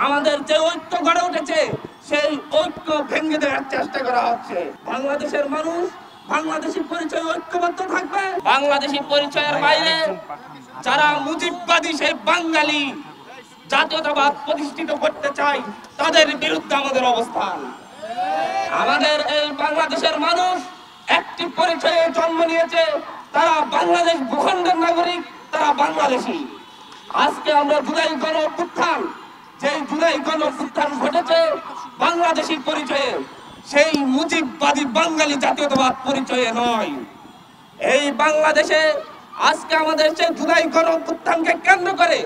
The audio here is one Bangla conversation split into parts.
আমাদের যে ঐক্য গড়ে উঠেছে সেই ঐক্য ভেঙে দেওয়ার চেষ্টা করা হচ্ছে। বাংলাদেশের মানুষ বাংলাদেশি পরিচয় ঐক্যবদ্ধ থাকবে। বাংলাদেশি পরিচয়ের বাইরে যারা মুজিববাদী সেই বাঙালি জাতীয়তাবাদ প্রতিষ্ঠিত করতে চায় তাদের বিরুদ্ধে আমাদের অবস্থান। আমাদের এই বাংলাদেশের মানুষ একটি পরিচয়ে জন্ম নিয়েছে, তারা বাংলাদেশ ভূখণ্ডের নাগরিক, তারা বাংলাদেশী। আজকে আমরা জুলাই গণ অভ্যুত্থান, যেই জুলাই গণ অভ্যুত্থান ঘটেছে বাংলাদেশী পরিচয়ে, সেই মুজিববাদী বাঙালি জাতীয়তাবাদ পরিচয়ে নয়। এই বাংলাদেশে আজকে আমাদের সেই জুলাই গণ অভ্যুত্থানকে কেন্দ্র করে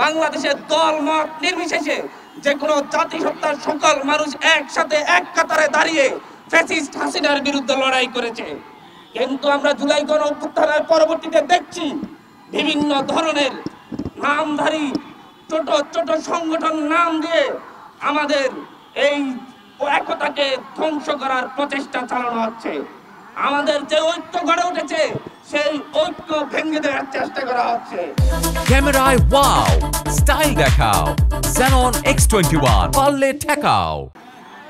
বাংলাদেশের দল মত নির্বিশেষে যে কোনো জাতিসত্তার সকল মানুষ একসাথে এক কাতারে দাঁড়িয়ে ফ্যাসিস্ট হাসিনার বিরুদ্ধে লড়াই করেছে। কিন্তু আমরা জুলাই গণ অভ্যুত্থানের পরবর্তীতে দেখছি বিভিন্ন ধরনের নামধারী ছোট ছোট সংগঠন নাম দিয়ে আমাদের এই একতাকে ধ্বংস করার প্রচেষ্টা চালানো হচ্ছে। আমাদের যে ঐক্য গড়ে উঠেছে সেই ঐক্য ভেঙে দেওয়ার চেষ্টা করা হচ্ছে। ক্যামেরায় ওয়াও, স্টাইল দেখাও, Xenon X21 পারলে ঠেকাও।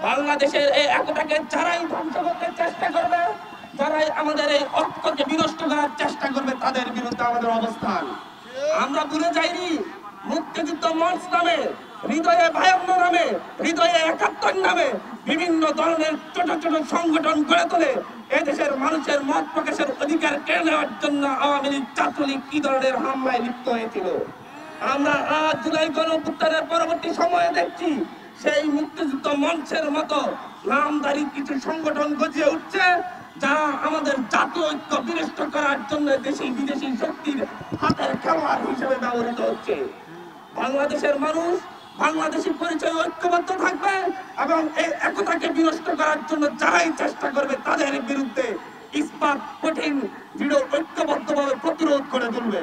বাংলাদেশের এই একতাকে যারাই ধ্বংস করতে চেষ্টা করবে, যারাই আমাদের এই ঐক্যকে বিনষ্ট করার চেষ্টা করবে, তাদের বিরুদ্ধে আমাদের অবস্থান। আমরা ভুলে যাইনি মুক্তিযুদ্ধ মঞ্চ নামে, হৃদয়ে ভায়ান্ন নামে, হৃদয়ে একাত্তর নামে বিভিন্ন ধরনের ছোট ছোট সংগঠন গড়ে তোলে এদেশের মানুষের মত প্রকাশের অধিকার কেড়ে নেওয়ার জন্য আওয়ামী লীগ ছাত্রলীগ কি ধরনের হামলায় লিপ্ত হয়েছিল। আমরা আজ জুলাই গণ অভ্যুত্থানের পরবর্তী সময়ে দেখছি সেই মুক্তিযুদ্ধ মঞ্চের মতো নামধারী কিছু সংগঠন গজিয়ে উঠছে, যারা আমাদের জাতীয় ঐক্য বিনষ্ট করার জন্য দেশি বিদেশি শক্তির হাতের খেলোয়াড় হিসেবে ব্যবহৃত হচ্ছে। বাংলাদেশের মানুষ বাংলাদেশি পরিচয় ঐক্যবদ্ধ থাকবে এবং এই একতাকে বিনষ্ট করার জন্য যারাই চেষ্টা করবে তাদের বিরুদ্ধে ইস্পাত কঠিন দৃঢ় ঐক্যবদ্ধভাবে প্রতিরোধ করে তুলবে।